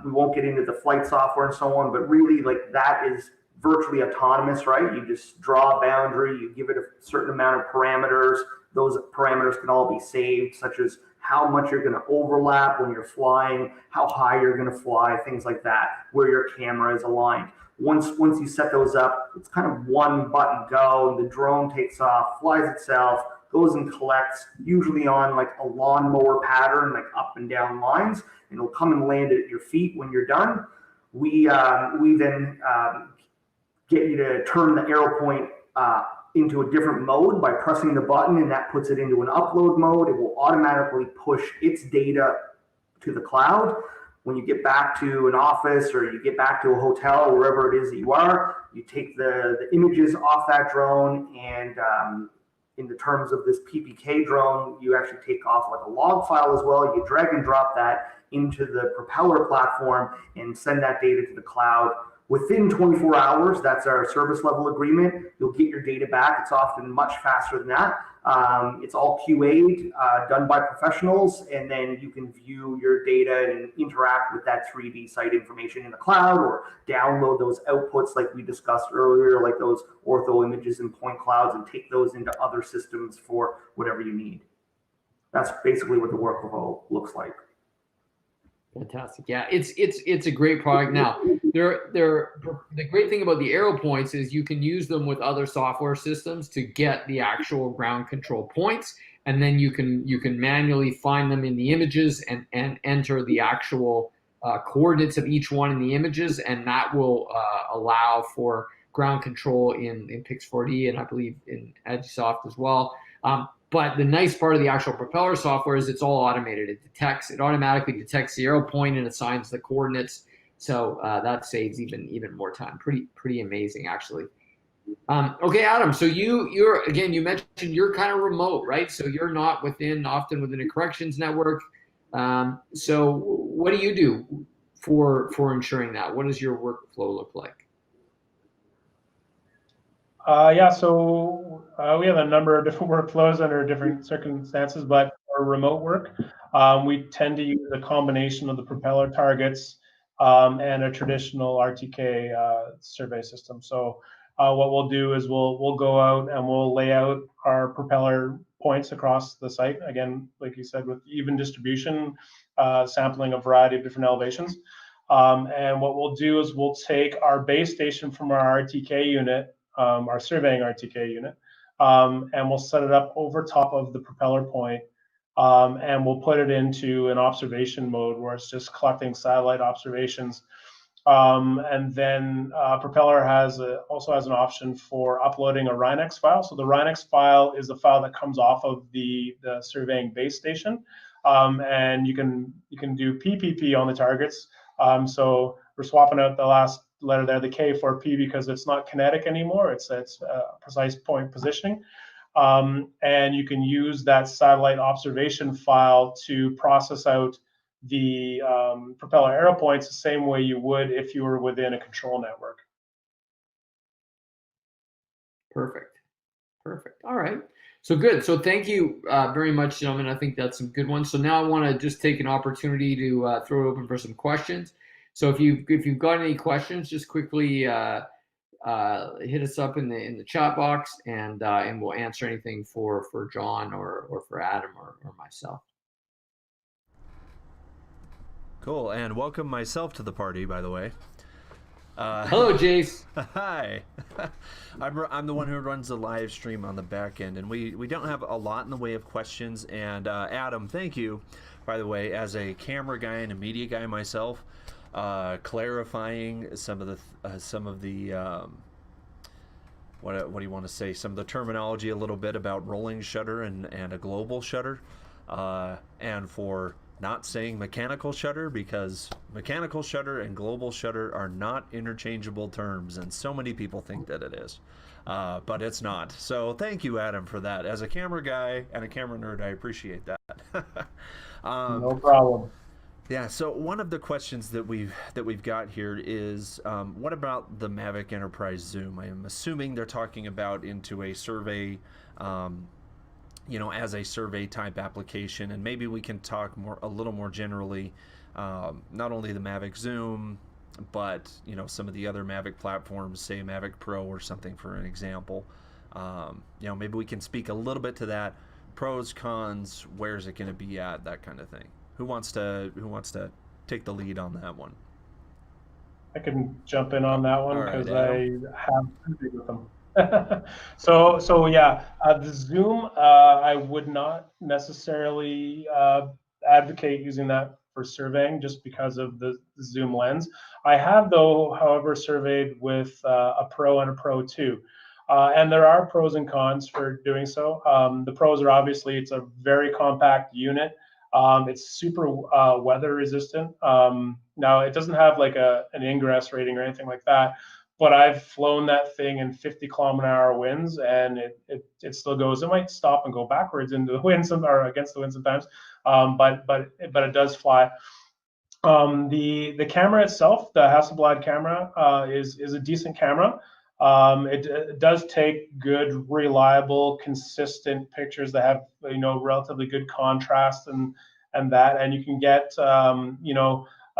We won't get into the flight software and so on, but really like that is virtually autonomous, right? You just draw a boundary, you give it a certain amount of parameters. Those parameters can all be saved, such as how much you're going to overlap when you're flying, how high you're going to fly, things like that, where your camera is aligned. Once you set those up, it's kind of one button go, and the drone takes off, flies itself, goes and collects, usually on like a lawnmower pattern, like up and down lines, and it'll come and land at your feet when you're done. We then get you to turn the Aero point into a different mode by pressing the button, and that puts it into an upload mode. It will automatically push its data to the cloud. When you get back to an office or you get back to a hotel, wherever it is that you are, you take the images off that drone, and in the terms of this PPK drone, you actually take off like a log file as well. You drag and drop that into the Propeller platform and send that data to the cloud. Within 24 hours, that's our service level agreement, you'll get your data back. It's often much faster than that. It's all QA'd, done by professionals, and then you can view your data and interact with that 3D site information in the cloud, or download those outputs like we discussed earlier, like those ortho images and point clouds, and take those into other systems for whatever you need. That's basically what the workflow looks like. Fantastic. Yeah, it's a great product. Now, the great thing about the Aero points is you can use them with other software systems to get the actual ground control points, and then you can manually find them in the images and enter the actual coordinates of each one in the images, and that will allow for ground control in Pix4D, and I believe in Agisoft as well. But the nice part of the actual Propeller software is it's all automated. It automatically detects the Aero point and assigns the coordinates. So that saves even more time. Pretty amazing, actually. Okay, Adam. So you mentioned you're kind of remote, right? So you're not often within a corrections network. So what do you do for ensuring that? What does your workflow look like? So we have a number of different workflows under different circumstances, but for remote work, we tend to use a combination of the Propeller targets and a traditional RTK survey system. So what we'll do is we'll go out and we'll lay out our Propeller points across the site. Again, like you said, with even distribution, sampling a variety of different elevations. And what we'll do is we'll take our base station from our RTK unit, our surveying RTK unit, and we'll set it up over top of the Propeller point, and we'll put it into an observation mode where it's just collecting satellite observations. And then Propeller also has an option for uploading a RMUS file. So the RMUS file is the file that comes off of the surveying base station, and you can do PPP on the targets. So we're swapping out the last letter there, the K for P, because it's not kinetic anymore. It's precise point positioning. And you can use that satellite observation file to process out the Propeller Aero points the same way you would if you were within a control network. Perfect. All right. So good. So thank you very much, gentlemen. I think that's some good ones. So now I want to just take an opportunity to throw it open for some questions. So if you've got any questions, just quickly hit us up in the chat box, and we'll answer anything for John or for Adam or myself. Cool, and welcome myself to the party, by the way. Hello, Jace. Hi. I'm the one who runs the live stream on the back end, and we don't have a lot in the way of questions. And Adam, thank you, by the way, as a camera guy and a media guy myself, clarifying some of the what do you want to say? Some of the terminology a little bit about rolling shutter and a global shutter, and for not saying mechanical shutter, because mechanical shutter and global shutter are not interchangeable terms, and so many people think that it is, but it's not. So thank you, Adam, for that. As a camera guy and a camera nerd, I appreciate that. No problem. Yeah, so one of the questions that we've got here is, what about the Mavic Enterprise Zoom? I am assuming they're talking about into a survey as a survey type application. And maybe we can talk a little more generally, not only the Mavic Zoom, but some of the other Mavic platforms, say Mavic Pro or something for an example. Maybe we can speak a little bit to that, pros, cons, where's it going to be at, that kind of thing. Who wants to take the lead on that one? I can jump in on that one because I have with them. So yeah, the Zoom, I would not necessarily advocate using that for surveying just because of the Zoom lens. I have, though, however, surveyed with a Pro and a Pro 2. And there are pros and cons for doing so. The pros are obviously it's a very compact unit. It's super weather resistant. Now, it doesn't have like an ingress rating or anything like that, but I've flown that thing in 50-kilometer-an-hour winds, and it still goes. It might stop and go backwards into the wind or against the wind sometimes, but it does fly. The camera itself, the Hasselblad camera, is a decent camera. It does take good, reliable, consistent pictures that have relatively good contrast and you can get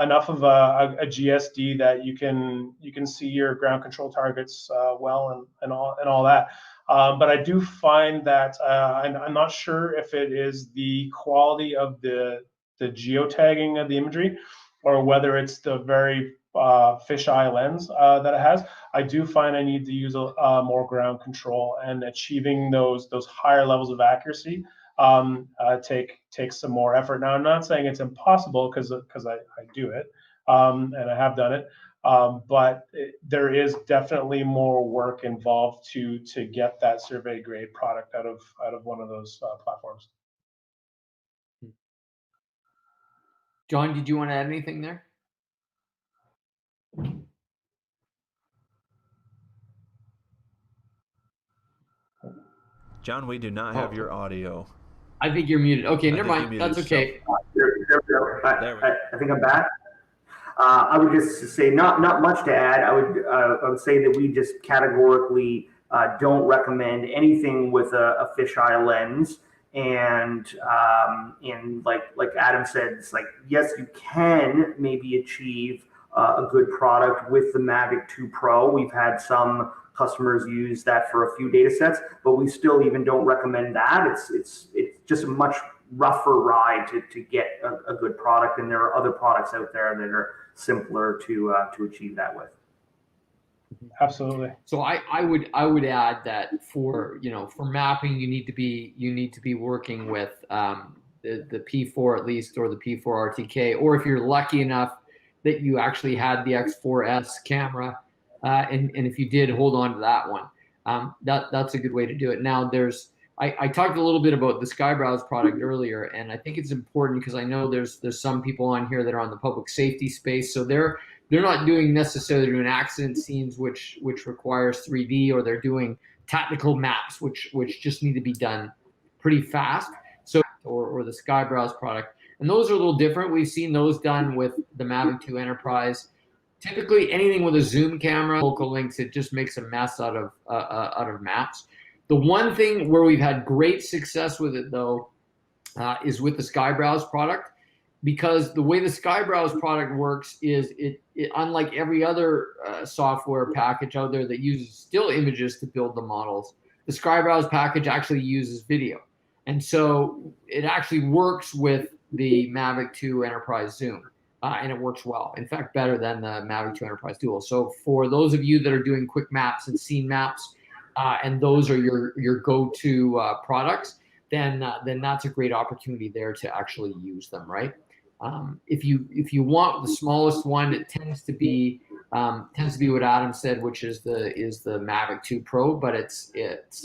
enough of a GSD that you can see your ground control targets well and all that. But I do find that I'm not sure if it is the quality of the geotagging of the imagery or whether it's the very fisheye lens that it has. I do find I need to use more ground control, and achieving those higher levels of accuracy takes some more effort. Now, I'm not saying it's impossible because I do it and I have done it, but there is definitely more work involved to get that survey grade product out of one of those platforms. John, did you want to add anything there? John, we do not have your audio. I think you're muted. Okay, never mind. That's okay. I think I'm back. I would just say not much to add. I would say that we just categorically don't recommend anything with a fisheye lens. And like Adam said, it's like, yes, you can maybe achieve a good product with the Mavic 2 Pro. We've had some customers use that for a few data sets, but we still even don't recommend that. It's just a much rougher ride to get a good product, and there are other products out there that are simpler to achieve that with. Absolutely. So I would add that for mapping you need to be working with the P4 at least, or the P4 RTK, or if you're lucky enough that you actually had the X4S camera, and if you did, hold on to that one. That's a good way to do it. Now I talked a little bit about the Skybrowse product earlier, and I think it's important because I know there's some people on here that are on the public safety space, so they're not necessarily doing accident scenes which requires 3D, or they're doing tactical maps which just need to be done pretty fast. So or the Skybrowse product, and those are a little different. We've seen those done with the Mavic 2 Enterprise. Typically, anything with a zoom camera, local links, it just makes a mess out of maps. The one thing where we've had great success with it, though, is with the Skybrowse product, because the way the Skybrowse product works is it unlike every other software package out there that uses still images to build the models, the Skybrowse package actually uses video. And so it actually works with the Mavic 2 Enterprise Zoom, and it works well. In fact, better than the Mavic 2 Enterprise Dual. So for those of you that are doing quick maps and scene maps, and those are your go-to products, then that's a great opportunity there to actually use them, right? If you want the smallest one, it tends to be what Adam said, which is the Mavic 2 Pro, but it's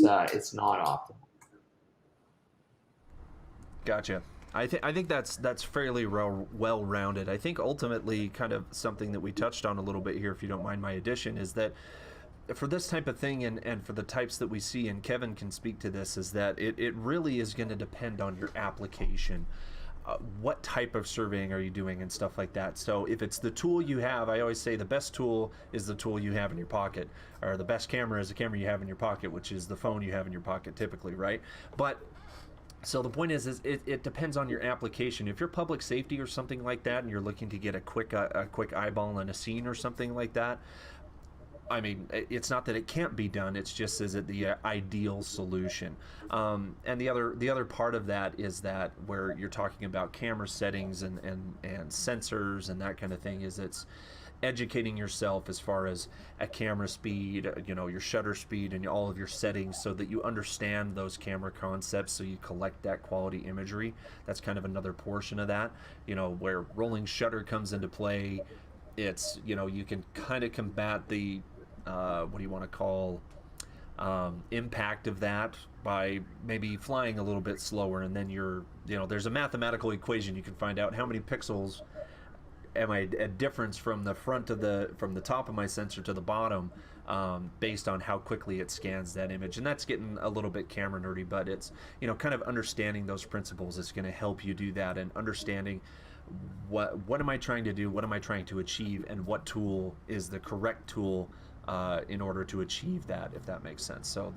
not optimal. Gotcha. I think that's fairly well-rounded. I think ultimately, kind of something that we touched on a little bit here, if you don't mind my addition, is that for this type of thing, and for the types that we see, and Kevin can speak to this, is that it really is going to depend on your application. What type of surveying are you doing and stuff like that. So if it's the tool you have, I always say the best tool is the tool you have in your pocket, or the best camera is the camera you have in your pocket, which is the phone you have in your pocket typically, right? But So the point is it depends on your application. If you're public safety or something like that, and you're looking to get a quick eyeball in a scene or something like that, I mean, it's not that it can't be done. It's just, is it the ideal solution? And the other part of that is that where you're talking about camera settings and sensors and that kind of thing, is it's educating yourself as far as a camera speed, your shutter speed, and all of your settings, so that you understand those camera concepts, so you collect that quality imagery. That's kind of another portion of that, where rolling shutter comes into play. It's, you can kind of combat the what do you want to call impact of that by maybe flying a little bit slower, and then there's a mathematical equation. You can find out how many pixels am I a difference from the top of my sensor to the bottom, based on how quickly it scans that image. And that's getting a little bit camera nerdy, but it's kind of understanding those principles is going to help you do that, and understanding what am I trying to do, what am I trying to achieve, and what tool is the correct tool in order to achieve that, if that makes sense. So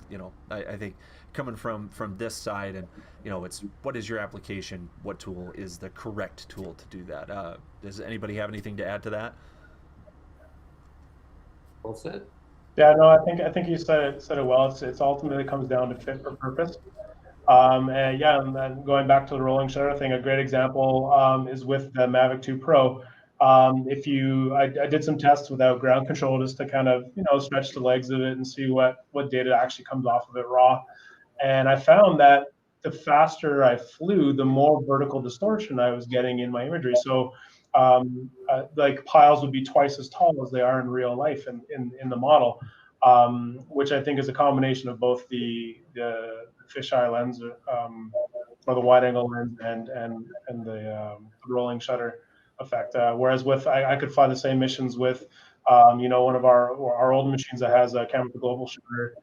I think coming from this side, and it's what is your application, what tool is the correct tool to do that. Does anybody have anything to add to that? Well said. Yeah, no, I think you said it well. It's ultimately comes down to fit for purpose. And yeah, and then going back to the rolling shutter thing, a great example is with the Mavic 2 Pro. I did some tests without ground control, just to kind of stretch the legs of it and see what data actually comes off of it raw. And I found that the faster I flew, the more vertical distortion I was getting in my imagery. So like piles would be twice as tall as they are in real life in the model, which I think is a combination of both the fisheye lens, or the wide angle lens, and the rolling shutter effect. Whereas I could fly the same missions with one of our old machines that has a camera with a global shutter,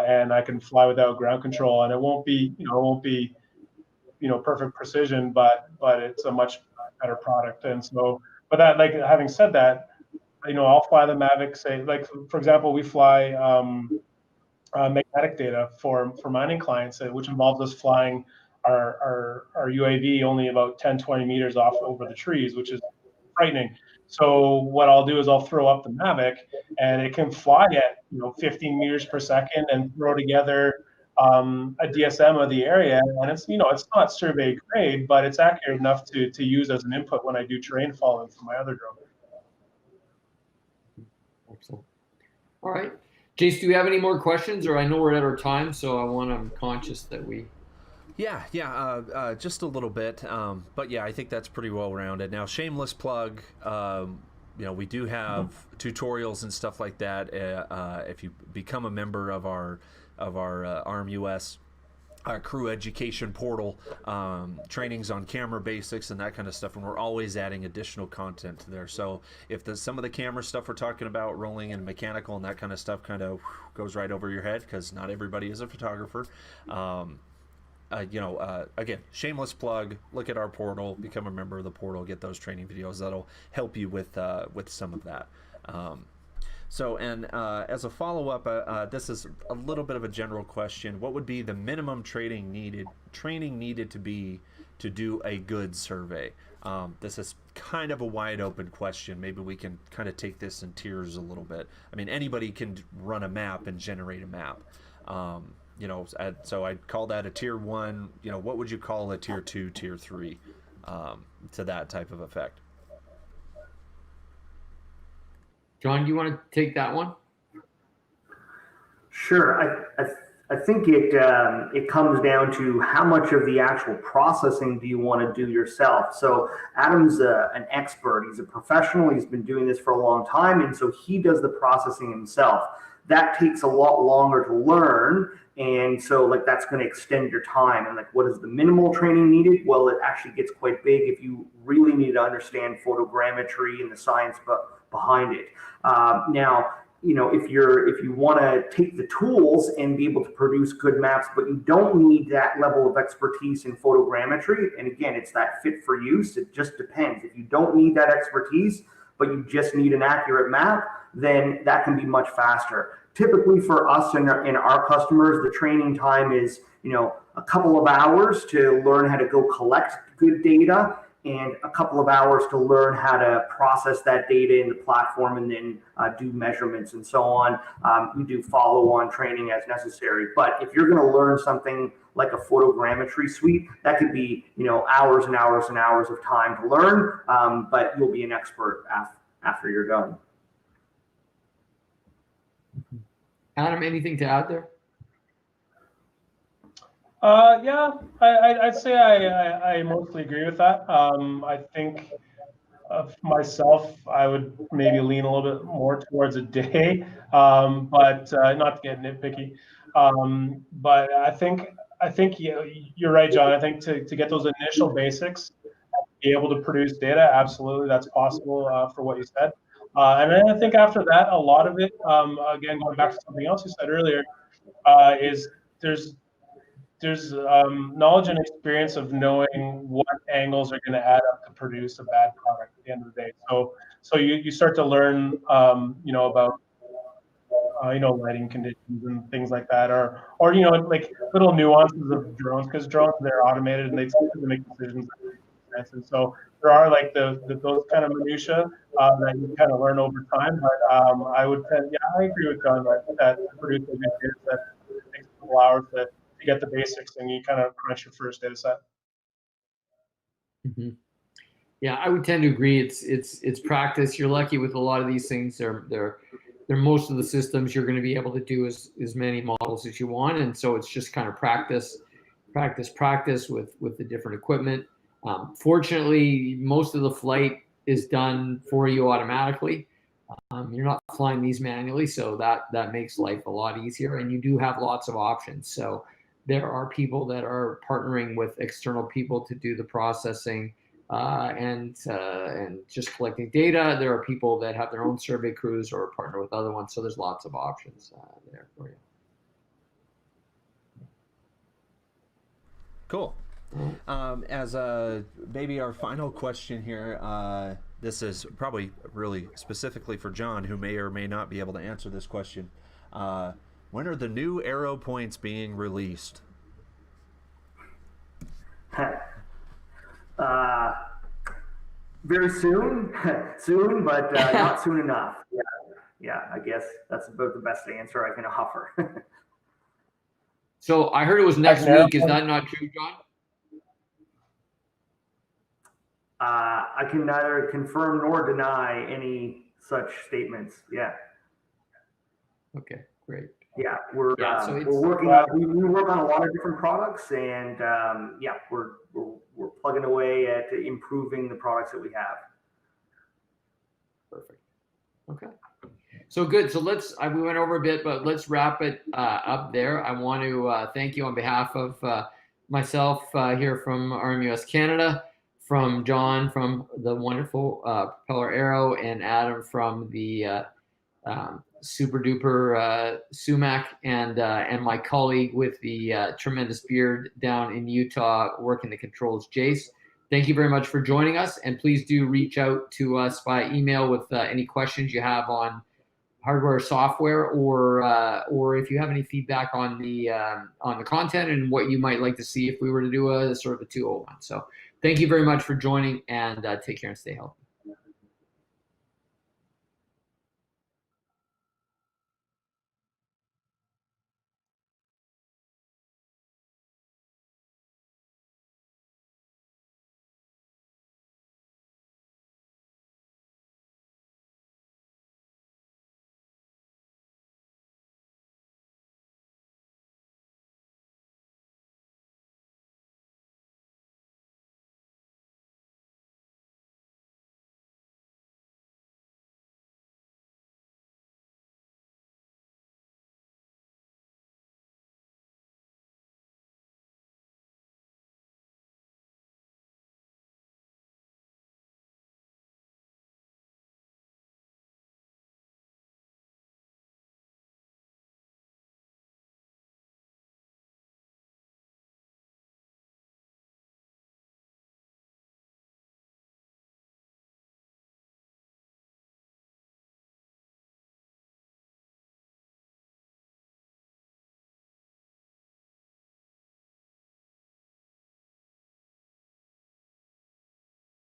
and I can fly without ground control, and it won't be perfect precision, but it's a much better product. And so, but that, like, having said that, I'll fly the Mavic, say, like, for example, we fly magnetic data for mining clients, which involves us flying our UAV only about 10-20 meters off over the trees, which is frightening. So what I'll do is I'll throw up the Mavic, and it can fly at 15 meters per second and throw together a DSM of the area, and it's not survey grade, but it's accurate enough to use as an input when I do terrain following for my other drone. Excellent. All right, Jace, do we have any more questions? Or I know we're at our time, so I'm conscious that we. Yeah, just a little bit, but yeah, I think that's pretty well rounded. Now, shameless plug. We do have tutorials and stuff like that. If you become a member of our RMUS crew education portal, trainings on camera basics and that kind of stuff, and we're always adding additional content there. So if some of the camera stuff we're talking about, rolling and mechanical and that kind of stuff, kind of goes right over your head, because not everybody is a photographer. Again, shameless plug, look at our portal, become a member of the portal, get those training videos. That'll help you with some of that. As a follow-up, this is a little bit of a general question. What would be the minimum training needed to be to do a good survey? This is kind of a wide open question. Maybe we can kind of take this in tiers a little bit. I mean, anybody can run a map and generate a map. So I'd call that a tier 1. What would you call a tier 2, tier 3 to that type of effect? John, do you want to take that one? Sure. I think it comes down to how much of the actual processing do you want to do yourself. So Adam's an expert. He's a professional. He's been doing this for a long time, and so he does the processing himself. That takes a lot longer to learn, and so that's going to extend your time. And what is the minimal training needed? Well, it actually gets quite big if you really need to understand photogrammetry and the science behind it. Now, if you want to take the tools and be able to produce good maps, but you don't need that level of expertise in photogrammetry, and again, it's that fit for use. It just depends. If you don't need that expertise, but you just need an accurate map, then that can be much faster. typically for us and our customers, the training time is, a couple of hours to learn how to go collect good data and a couple of hours to learn how to process that data in the platform and then do measurements and so on. We do follow-on training as necessary. But if you're going to learn something like a photogrammetry suite, that could be, hours and hours and hours of time to learn, but you'll be an expert after you're done. Adam, anything to add there? Yeah, I'd say I mostly agree with that. I think of myself, I would maybe lean a little bit more towards a day, but not to get nitpicky. But I think you're right, John. I think to get those initial basics, be able to produce data, absolutely, that's possible for what you said. And then I think after that, a lot of it, again, going back to something else you said earlier, is there's knowledge and experience of knowing what angles are going to add up to produce a bad product at the end of the day. So you start to learn, about lighting conditions and things like that, or like little nuances of drones, because drones, they're automated and they tend to make decisions that make sense. And so there are like those kind of minutia that you kind of learn over time. But I agree with John that to produce a good data set, it takes a couple hours to get the basics and you kind of crunch your first data set. Mm-hmm. Yeah, I would tend to agree. It's practice. You're lucky with a lot of these things. They're most of the systems you're going to be able to do as many models as you want, and so it's just kind of practice with the different equipment. Fortunately, most of the flight is done for you automatically. You're not flying these manually, so that makes life a lot easier, and you do have lots of options. So there are people that are partnering with external people to do the processing and just collecting data. There are people that have their own survey crews or partner with other ones. So there's lots of options there for you. Cool. As maybe our final question here, this is probably really specifically for John, who may or may not be able to answer this question. When are the new Aero points being released? Very soon, but not soon enough. Yeah, I guess that's about the best answer I can offer. So I heard it was next week. Is that not true, John? I can neither confirm nor deny any such statements. Yeah. Okay, great. Yeah, we're working we work on a lot of different products, and we're plugging away at improving the products that we have. Perfect. Okay. So good. So we went over a bit, but let's wrap it up there. I want to thank you on behalf of myself here from RMUS Canada, from John from the wonderful Propeller Aero, and Adam from the super duper sumac, and my colleague with the tremendous beard down in Utah working the controls, Jace. Thank you very much for joining us, and please do reach out to us by email with any questions you have on hardware or software, or if you have any feedback on the content and what you might like to see if we were to do a sort of a 201. So thank you very much for joining, and take care and stay healthy.